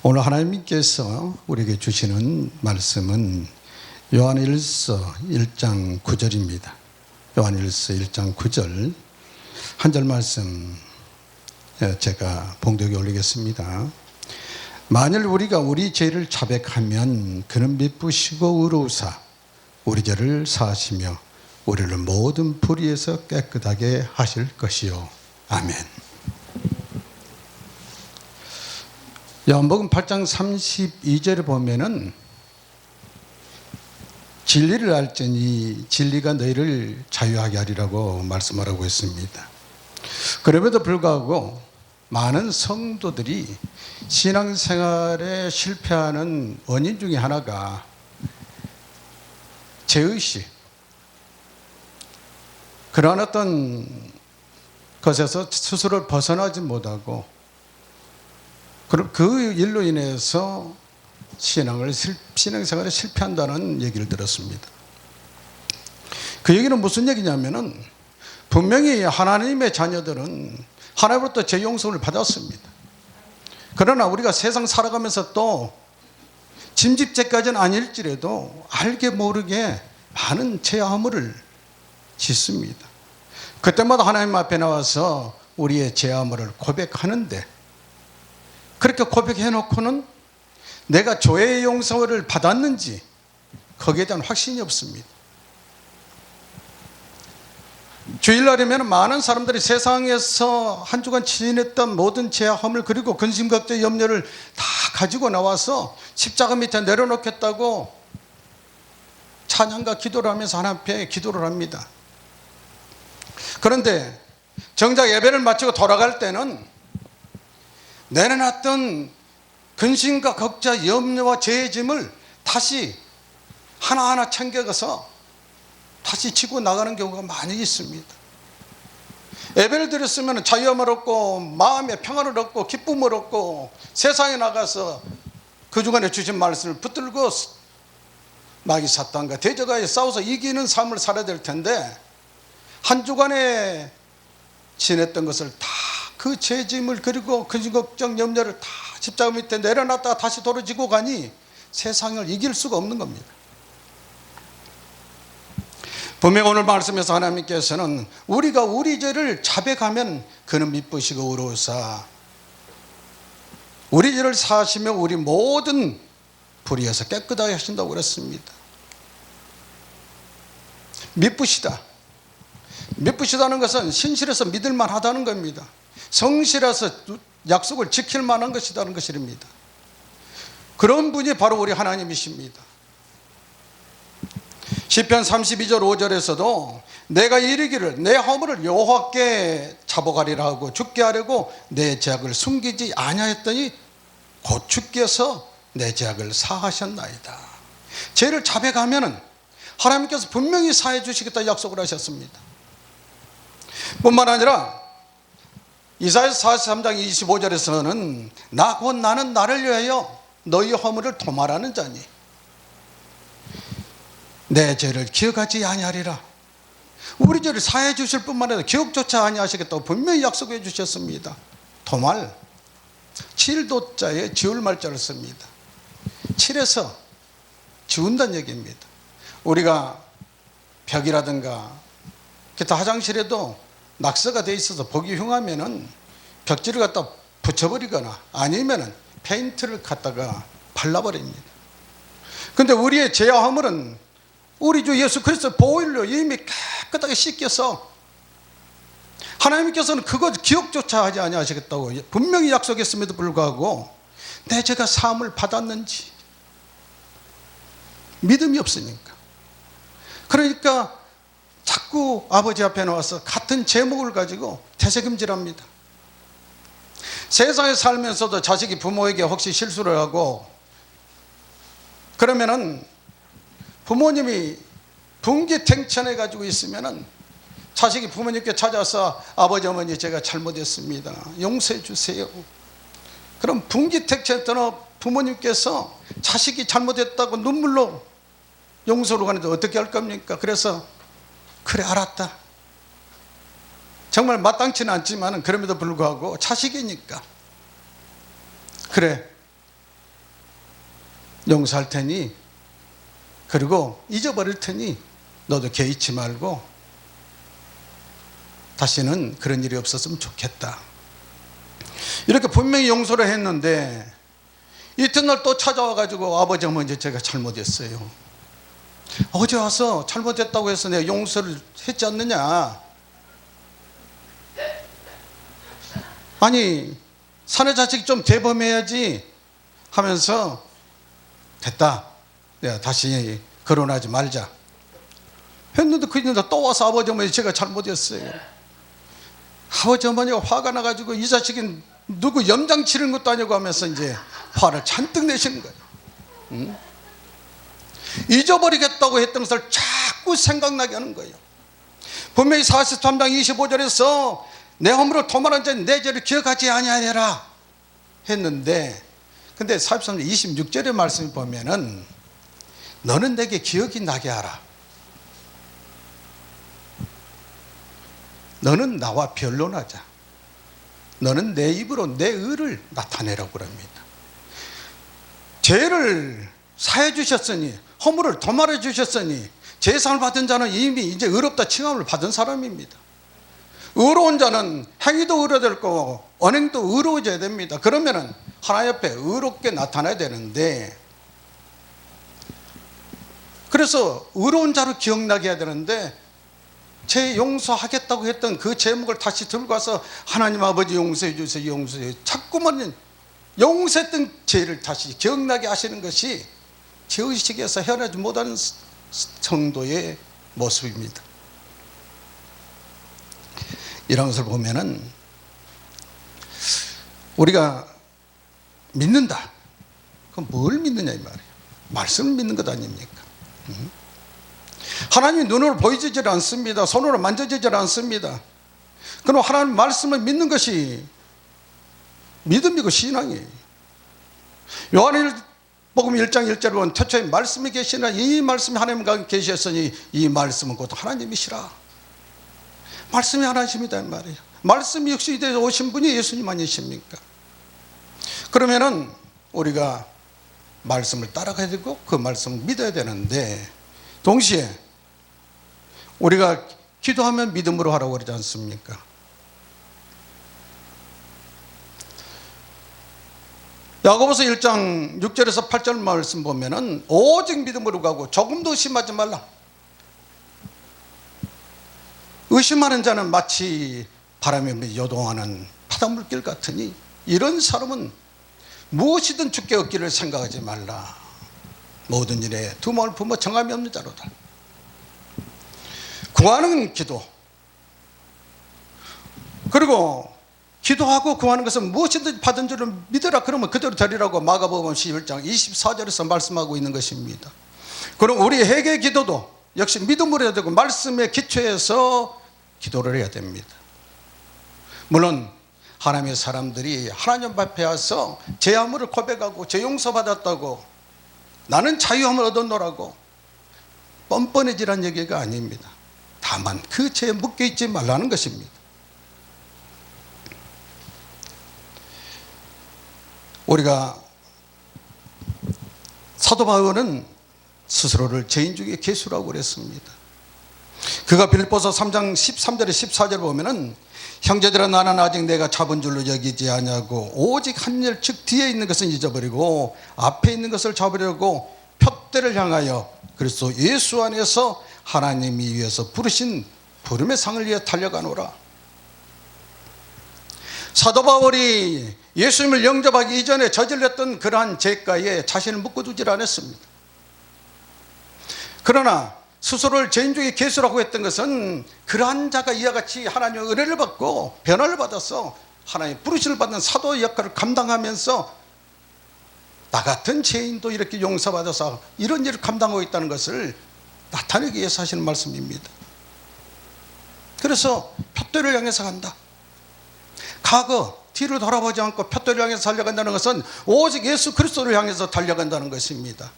오늘 하나님께서 우리에게 주시는 말씀은 요한일서 1장 9절입니다. 요한일서 1장 9절 한 절 말씀 제가 봉독에 올리겠습니다. 만일 우리가 우리 죄를 자백하면 그는 미쁘시고 의로우사 우리 죄를 사하시며 우리를 모든 불의에서 깨끗하게 하실 것이요. 아멘. 요한복음 8장 32절에 보면은 진리를 알지니 진리가 너희를 자유하게 하리라고 말씀하라고 했습니다. 그럼에도 불구하고 많은 성도들이 신앙생활에 실패하는 원인 중에 하나가 죄의식, 그러한 어떤 것에서 스스로 벗어나지 못하고 그 일로 인해서 신앙생활에 실패한다는 얘기를 들었습니다. 그 얘기는 무슨 얘기냐면은 분명히 하나님의 자녀들은 하나님으로부터 죄 용서를 받았습니다. 그러나 우리가 세상 살아가면서 또 짐짓죄까지는 아닐지라도 알게 모르게 많은 죄와 허물을 짓습니다. 그때마다 하나님 앞에 나와서 우리의 죄와 허물을 고백하는데, 그렇게 고백해 놓고는 내가 죄의 용서를 받았는지 거기에 대한 확신이 없습니다. 주일날이면 많은 사람들이 세상에서 한 주간 지냈던 모든 죄와 허물 그리고 근심걱정 염려를 다 가지고 나와서 십자가 밑에 내려놓겠다고 찬양과 기도를 하면서 하나님 앞에 기도를 합니다. 그런데 정작 예배를 마치고 돌아갈 때는 내려놨던 근심과 걱정, 염려와 죄의 짐을 다시 하나하나 챙겨가서 다시 치고 나가는 경우가 많이 있습니다. 예배를 드렸으면 자유함을 얻고 마음의 평안을 얻고 기쁨을 얻고 세상에 나가서 그 주간에 주신 말씀을 붙들고 마귀 사탄과 대적하여 싸워서 이기는 삶을 살아야 될 텐데, 한 주간에 지냈던 것을 다 그 죄짐을 그리고 근심 걱정 염려를 다 십자가 밑에 내려놨다가 다시 돌아지고 가니 세상을 이길 수가 없는 겁니다. 분명 오늘 말씀에서 하나님께서는 우리가 우리 죄를 자백하면 그는 미쁘시고 의로우사 우리 죄를 사하시며 우리 모든 불의에서 깨끗하게 하신다고 그랬습니다. 미쁘시다는 것은 신실해서 믿을만 하다는 겁니다. 성실해서 약속을 지킬 만한 것이라는 것입니다. 그런 분이 바로 우리 하나님이십니다. 시편 32절 5절에서도 내가 이르기를 내 허물을 여호와께 자복하리라 하고 죽게 하려고 내 죄악을 숨기지 아니하였더니 곧 주께서 내 죄악을 사하셨나이다. 죄를 자백하면은 하나님께서 분명히 사해 주시겠다 약속을 하셨습니다. 뿐만 아니라 이사야서 43장 25절에서는 나 곧 나는 나를 위하여 너희 허물을 도말하는 자니 내 죄를 기억하지 아니하리라. 우리 죄를 사해 주실 뿐만 아니라 기억조차 아니하시겠다고 분명히 약속해 주셨습니다. 도말, 7도자에 지울 말자를 씁니다. 7에서 지운다는 얘기입니다. 우리가 벽이라든가 기타 화장실에도 낙서가 돼 있어서 보기 흉하면은 벽지를 갖다 붙여버리거나 아니면은 페인트를 갖다가 발라버립니다. 근데 우리의 죄와 허물은 우리 주 예수 그리스도 보혈로 이미 깨끗하게 씻겨서 하나님께서는 그것 기억조차 하지 아니하시겠다고 분명히 약속했음에도 불구하고 내 죄가 사함을 받았는지 믿음이 없으니까, 그러니까 자꾸 아버지 앞에 나와서 같은 제목을 가지고 되새김질합니다. 세상에 살면서도 자식이 부모에게 혹시 실수를 하고 그러면은 부모님이 분기탱천해 가지고 있으면은 자식이 부모님께 찾아서 아버지 어머니 제가 잘못했습니다, 용서해 주세요. 그럼 분기탱천했던 부모님께서 자식이 잘못했다고 눈물로 용서를 하는데 어떻게 할 겁니까? 그래서 그래 알았다, 정말 마땅치는 않지만 그럼에도 불구하고 자식이니까 그래 용서할 테니, 그리고 잊어버릴 테니 너도 개의치 말고 다시는 그런 일이 없었으면 좋겠다. 이렇게 분명히 용서를 했는데 이튿날 또 찾아와가지고 아버지 어머니 제가 잘못했어요. 어제 와서 잘못했다고 해서 내가 용서를 했지 않느냐. 아니 사내 자식 좀 대범해야지 하면서 됐다, 내가 다시 거론하지 말자 했는데 그 이날 또 와서 아버지 어머니 제가 잘못했어요. 아버지 어머니가 화가 나가지고 이 자식이 누구 염장 치는 것도 아니고 하면서 이제 화를 잔뜩 내시는 거예요. 응? 잊어버리겠다고 했던 것을 자꾸 생각나게 하는 거예요. 분명히 43장 25절에서 내 허물을 도말한 자는 내 죄를 기억하지 아니하리라 했는데, 근데 43장 26절의 말씀을 보면은 너는 내게 기억이 나게 하라. 너는 나와 변론하자. 너는 내 입으로 내 의를 나타내라고 그럽니다. 죄를 사해 주셨으니, 허물을 도말해 주셨으니 제사를 받은 자는 이미 이제 의롭다 칭함을 받은 사람입니다. 의로운 자는 행위도 의로될 거고 언행도 의로워져야 됩니다. 그러면은 하나님 앞에 의롭게 나타나야 되는데, 그래서 의로운 자로 기억나게 해야 되는데 죄 용서하겠다고 했던 그 제목을 다시 들고 와서 하나님 아버지 용서해 주세요, 용서해 주세요. 자꾸만 용서했던 죄를 다시 기억나게 하시는 것이 죄의식에서 헤어나지 못하는 성도의 모습입니다. 이런 것을 보면은 우리가 믿는다, 그럼 뭘 믿느냐 이 말이에요. 말씀을 믿는 것 아닙니까? 하나님이 눈으로 보이지질 않습니다. 손으로 만져지질 않습니다. 그럼 하나님 말씀을 믿는 것이 믿음이고 신앙이에요. 요한복음 1장 1절에 보면 태초에 말씀이 계시나 이 말씀이 하나님과 계셨으니 이 말씀은 곧 하나님이시라. 말씀이 하나님이다 말이에요. 말씀이 역시 되어 오신 분이 예수님 아니십니까? 그러면은 우리가 말씀을 따라가야 되고 그 말씀을 믿어야 되는데, 동시에 우리가 기도하면 믿음으로 하라고 그러지 않습니까? 야고보서 1장 6절에서 8절 말씀 보면은 오직 믿음으로 가고 조금도 의심하지 말라. 의심하는 자는 마치 바람에 요동하는 바닷물길 같으니 이런 사람은 무엇이든 주께 얻기를 생각하지 말라. 모든 일에 두 마음을 품어 정함이 없는 자로다. 구하는 기도, 그리고 기도하고 구하는 것은 무엇이든 받은 줄을 믿으라. 그러면 그대로 되리라고 마가복음 11장 24절에서 말씀하고 있는 것입니다. 그럼 우리 회개 기도도 역시 믿음으로 해야 되고 말씀에 기초해서 기도를 해야 됩니다. 물론 하나님의 사람들이 하나님 앞에 와서 제 허물을 고백하고 죄 용서받았다고 나는 자유함을 얻었노라고 뻔뻔해지란 얘기가 아닙니다. 다만 그 죄에 묶여있지 말라는 것입니다. 우리가 사도 바울은 스스로를 죄인 중에 괴수라고 그랬습니다. 그가 빌립보서 3장 13절에 14절 보면은 형제들아 나는 아직 내가 잡은 줄로 여기지 아니하고 오직 한 일 즉 뒤에 있는 것은 잊어버리고 앞에 있는 것을 잡으려고 푯대를 향하여 그리스도 예수 안에서 하나님이 위해서 부르신 부름의 상을 위해 달려가노라. 사도 바울이 예수님을 영접하기 이전에 저질렀던 그러한 죄가에 자신을 묶어두질 않았습니다. 그러나 스스로를 죄인 중에 괴수라고 했던 것은 그러한 자가 이와 같이 하나님의 은혜를 받고 변화를 받아서 하나님의 부르심을 받는 사도의 역할을 감당하면서 나 같은 죄인도 이렇게 용서받아서 이런 일을 감당하고 있다는 것을 나타내기 위해서 하시는 말씀입니다. 그래서 푯대를 향해서 간다. 과거 뒤를 돌아보지 않고 푯대를 향해서 달려간다는 것은 오직 예수 그리스도를 향해서 달려간다는 것입니다.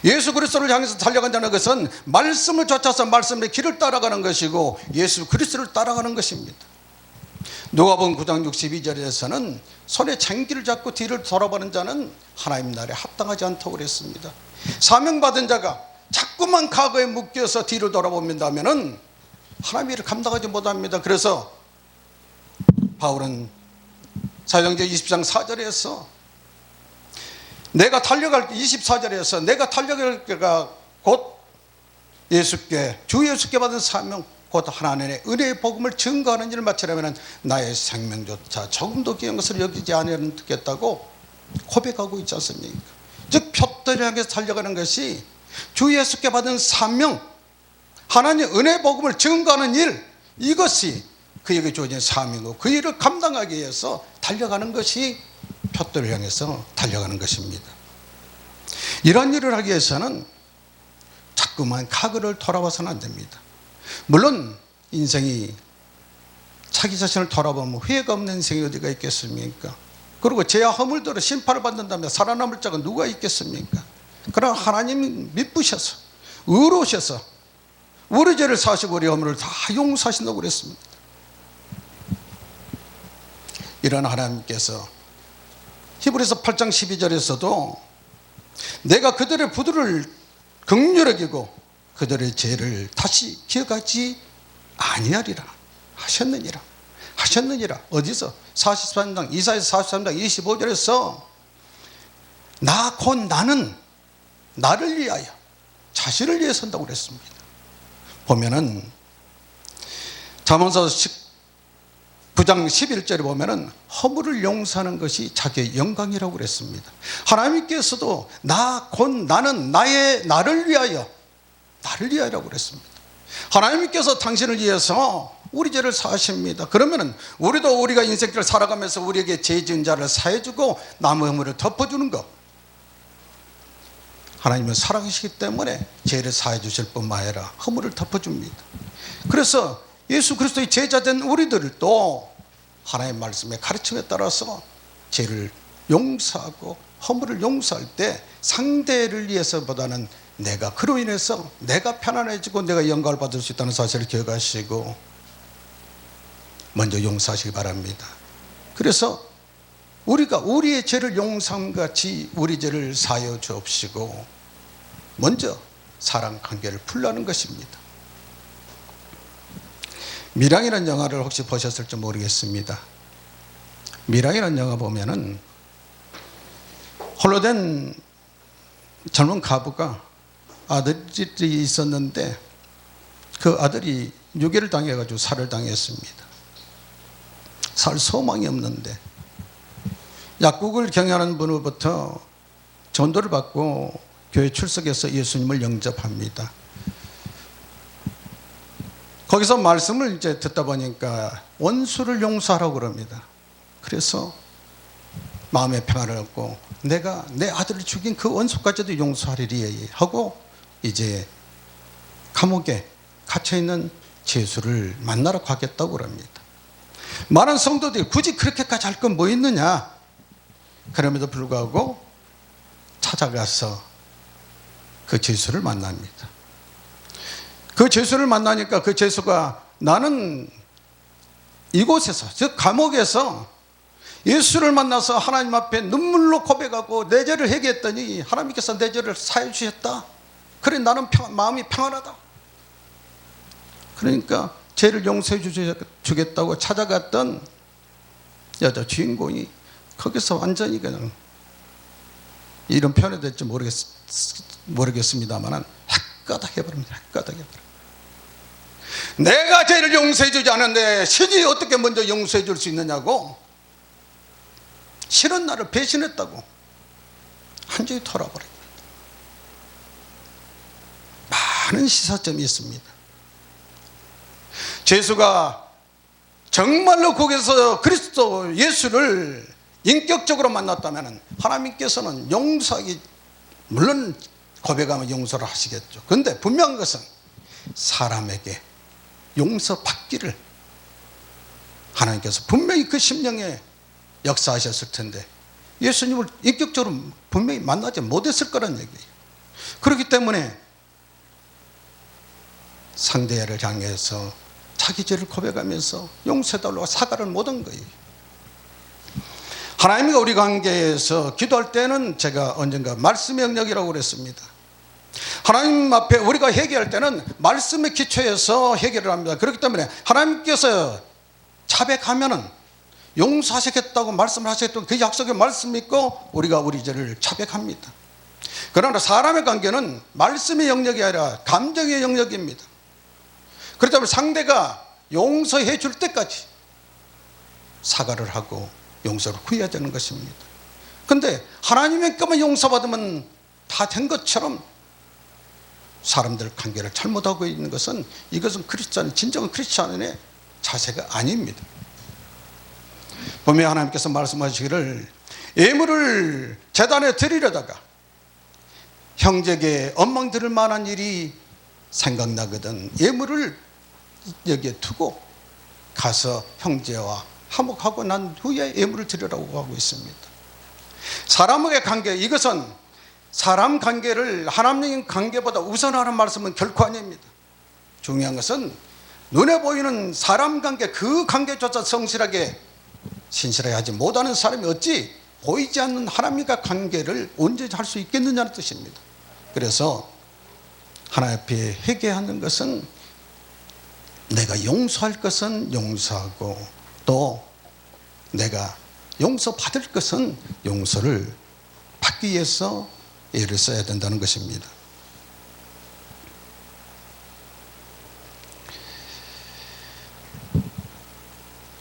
예수 그리스도를 향해서 달려간다는 것은 말씀을 쫓아서 말씀의 길을 따라가는 것이고 예수 그리스도를 따라가는 것입니다. 누가복음 9장 62절에서는 손에 창기를 잡고 뒤를 돌아보는 자는 하나님 나라에 합당하지 않다고 그랬습니다. 사명받은 자가 자꾸만 과거에 묶여서 뒤를 돌아본다면 하나님의 일을 감당하지 못합니다. 그래서 바울은 사도행전 20장 4절에서 내가 달려갈 24절에서 내가 달려갈 때가 곧 예수께 주 예수께 받은 사명 곧 하나님의 은혜의 복음을 증거하는 일을 마치려면 나의 생명조차 조금도 귀한 것을 여기지 않겠다고 고백하고 있지 않습니까? 즉 표대를 향해서 달려가는 것이 주 예수께 받은 사명, 하나님의 은혜의 복음을 증거하는 일, 이것이 그에게 주어진 사명이고 그 일을 감당하기 위해서 달려가는 것이 표대를 향해서 달려가는 것입니다. 이런 일을 하기 위해서는 자꾸만 과거를 돌아봐서는 안 됩니다. 물론 인생이 자기 자신을 돌아보면 후회가 없는 인생이 어디가 있겠습니까? 그리고 죄와 허물대로 심판을 받는다면 살아남을 자가 누가 있겠습니까? 그러나 하나님이 미쁘셔서 의로우셔서 우리 죄를 사시고 우리 허물을 다 용서하신다고 그랬습니다. 이런 하나님께서 히브리서 8장 12절에서도 내가 그들의 부두를 긍휼히 여기고 그들의 죄를 다시 기억하지 아니하리라 하셨느니라. 어디서? 43장 이사야서 43장 25절에서 나 곧 나는 나를 위하여 자신을 위해 선다고 그랬습니다. 보면은 잠언서 9장 11절에 보면은 허물을 용서하는 것이 자기의 영광이라고 그랬습니다. 하나님께서도 나 곧 나는 나를 위하여라고 그랬습니다. 하나님께서 당신을 위해서 우리 죄를 사하십니다. 그러면은 우리도 우리가 인생길을 살아가면서 우리에게 죄 지은 자를 사해주고 남의 허물을 덮어주는 것, 하나님은 사랑하시기 때문에 죄를 사해 주실 뿐만 아니라 허물을 덮어줍니다. 그래서 예수 그리스도의 제자된 우리들도 하나님의 말씀의 가르침에 따라서 죄를 용서하고 허물을 용서할 때 상대를 위해서보다는 내가 그로 인해서 내가 편안해지고 내가 영광을 받을 수 있다는 사실을 기억하시고 먼저 용서하시기 바랍니다. 그래서 우리가 우리의 죄를 용서함같이 우리 죄를 사하여 주옵시고 먼저 사랑 관계를 풀라는 것입니다. 미랑이라는 영화를 혹시 보셨을지 모르겠습니다. 미랑이라는 영화 보면은 홀로 된 젊은 가부가 아들이 있었는데 그 아들이 유괴를 당해가지고 살을 당했습니다. 살 소망이 없는데 약국을 경영하는 분으로부터 전도를 받고 교회 출석해서 예수님을 영접합니다. 거기서 말씀을 이제 듣다 보니까 원수를 용서하라고 그럽니다. 그래서 마음의 평안을 얻고 내가 내 아들을 죽인 그 원수까지도 용서하리리 하고 이제 감옥에 갇혀있는 죄수를 만나러 가겠다고 그럽니다. 많은 성도들이 굳이 그렇게까지 할 건 뭐 있느냐? 그럼에도 불구하고 찾아가서 그 죄수를 만납니다. 그 죄수를 만나니까 그 죄수가 나는 이곳에서 즉 감옥에서 예수를 만나서 하나님 앞에 눈물로 고백하고 내 죄를 회개했더니 하나님께서 내 죄를 사해 주셨다. 그래 나는 마음이 평안하다. 그러니까 죄를 용서해 주겠다고 찾아갔던 여자 주인공이 거기서 완전히 그냥 이런 표현이 될지 모르겠습니다만 헷가닥 해버립니다. 헷가닥 해버립니다. 내가 죄를 용서해 주지 않은데 신이 어떻게 먼저 용서해 줄 수 있느냐고 싫은 나를 배신했다고 완전히 돌아버립니다. 많은 시사점이 있습니다. 죄수가 정말로 거기서 그리스도 예수를 인격적으로 만났다면 하나님께서는 용서하기 물론 고백하면 용서를 하시겠죠. 그런데 분명한 것은 사람에게 용서받기를 하나님께서 분명히 그 심령에 역사하셨을 텐데 예수님을 인격적으로 분명히 만나지 못했을 거란 얘기예요. 그렇기 때문에 상대를 향해서 자기 죄를 고백하면서 용서해달라고 사과를 못한 거예요. 하나님과 우리 관계에서 기도할 때는 제가 언젠가 말씀의 영역이라고 그랬습니다. 하나님 앞에 우리가 회개할 때는 말씀의 기초에서 해결을 합니다. 그렇기 때문에 하나님께서 자백하면은 용서하시겠다고 말씀을 하셨던 그 약속의 말씀 믿고 우리가 우리 죄를 자백합니다. 그러나 사람의 관계는 말씀의 영역이 아니라 감정의 영역입니다. 그렇기 때문에 상대가 용서해 줄 때까지 사과를 하고 용서를 구해야 되는 것입니다. 그런데 하나님의 것만 용서받으면 다 된 것처럼 사람들 관계를 잘못하고 있는 것은 이것은 크리스찬, 진정한 크리스찬의 자세가 아닙니다. 분명히 하나님께서 말씀하시기를 예물을 제단에 드리려다가 형제에게 엉망 들을 만한 일이 생각나거든 예물을 여기에 두고 가서 형제와 화목하고 난 후에 예물을 드리라고 하고 있습니다. 사람의 관계, 이것은 사람 관계를 하나님의 관계보다 우선하는 말씀은 결코 아닙니다. 중요한 것은 눈에 보이는 사람 관계, 그 관계조차 성실하게 신실하게 하지 못하는 사람이 어찌 보이지 않는 하나님과 관계를 언제 할 수 있겠느냐는 뜻입니다. 그래서 하나님 앞에 회개하는 것은 내가 용서할 것은 용서하고 또 내가 용서받을 것은 용서를 받기 위해서 애를 써야 된다는 것입니다.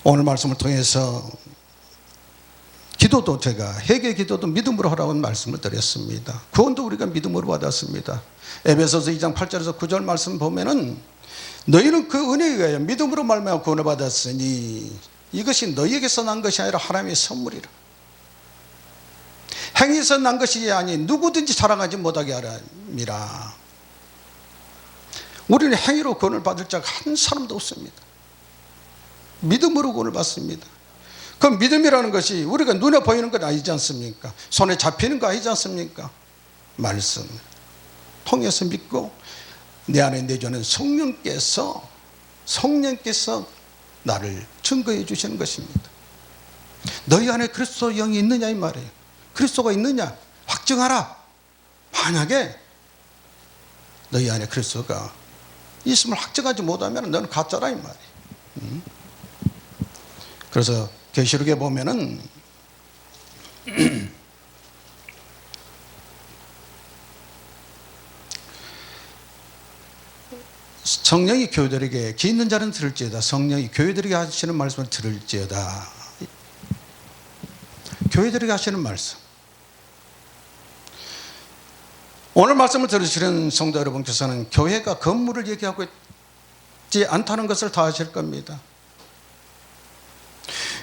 오늘 말씀을 통해서 기도도 제가 회개 기도도 믿음으로 하라고 말씀을 드렸습니다. 구원도 우리가 믿음으로 받았습니다. 에베소서 2장 8절에서 9절 말씀 보면은 너희는 그 은혜에 의하여 믿음으로 말미암아 구원을 받았으니 이것이 너희에게서 난 것이 아니라 하나님의 선물이라. 행위에서 난 것이 아니 누구든지 자랑하지 못하게 하람이라. 우리는 행위로 구원을 받을 자가 한 사람도 없습니다. 믿음으로 구원을 받습니다. 그 믿음이라는 것이 우리가 눈에 보이는 건 아니지 않습니까? 손에 잡히는 거 아니지 않습니까? 말씀 통해서 믿고 내 안에 내주는 성령께서 나를 증거해 주시는 것입니다. 너희 안에 그리스도 영이 있느냐 이 말이에요. 그리스도가 있느냐 확증하라. 만약에 너희 안에 그리스도가 있음을 확증하지 못하면 너는 가짜라 이 말이에요. 그래서 계시록에 보면은 성령이 교회들에게 귀 있는 자는 들을지어다. 성령이 교회들에게 하시는 말씀을 들을지어다. 교회들에게 하시는 말씀. 오늘 말씀을 들으시는 성도 여러분께서는 교회가 건물을 얘기하고 있지 않다는 것을 다 아실 겁니다.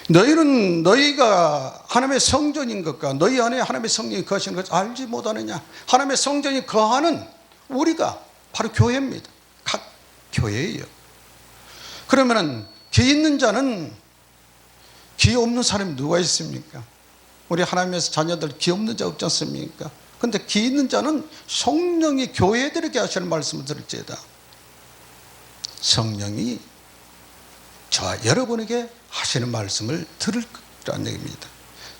너희는 너희가 하나님의 성전인 것과 너희 안에 하나님의 성령이 거하시는 것을 알지 못하느냐. 하나님의 성전이 거하는 우리가 바로 교회입니다. 각 교회예요. 그러면은 귀 있는 자는 귀 없는 사람이 누가 있습니까? 우리 하나님의 자녀들 귀 없는 자 없지 않습니까? 그런데 귀 있는 자는 성령이 교회들에게 하시는 말씀을 들을지어다. 성령이 저와 여러분에게 하시는 말씀을 들을 거라는 얘기입니다.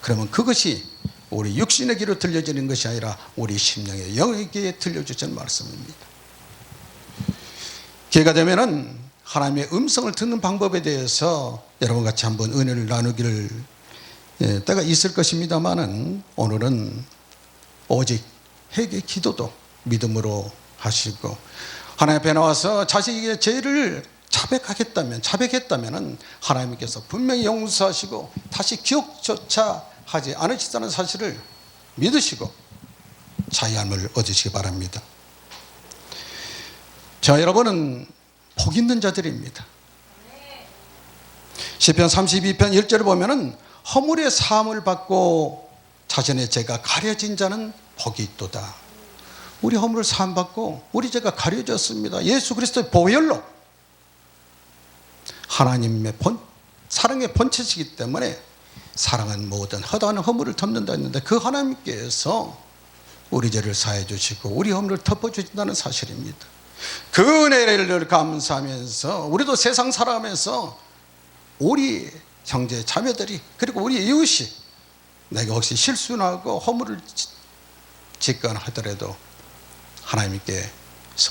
그러면 그것이 우리 육신의 귀로 들려지는 것이 아니라 우리 심령의 영의 귀에 들려주시는 말씀입니다. 기회가 되면은 하나님의 음성을 듣는 방법에 대해서 여러분 같이 한번 은혜를 나누기를 때가 있을 것입니다만은 오늘은 오직 회개 기도도 믿음으로 하시고 하나님 앞에 나와서 자신의 죄를 자백했다면 하나님께서 분명히 용서하시고 다시 기억조차 하지 않으시다는 사실을 믿으시고 자유함을 얻으시기 바랍니다. 자, 여러분은 복 있는 자들입니다. 시편 32편 1절을 보면은 허물의 사함을 받고 자신의 죄가 가려진 자는 복이 있도다. 우리 허물을 사함 받고 우리 죄가 가려졌습니다. 예수 그리스도의 보혈로 하나님의 사랑의 본체시기 때문에 사랑은 모든 허다한 허물을 덮는다 했는데 그 하나님께서 우리 죄를 사해 주시고 우리 허물을 덮어 주신다는 사실입니다. 그 은혜를 감사하면서 우리도 세상 살아가면서 우리 형제 자매들이 그리고 우리 이웃이 내가 혹시 실수나고 허물을 짓거나 하더라도 하나님께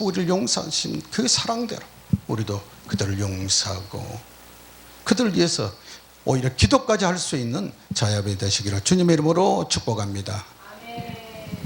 우리를 용서하신 그 사랑대로 우리도 그들을 용서하고 그들을 위해서 오히려 기도까지 할 수 있는 자녀들이 되시기를 주님의 이름으로 축복합니다.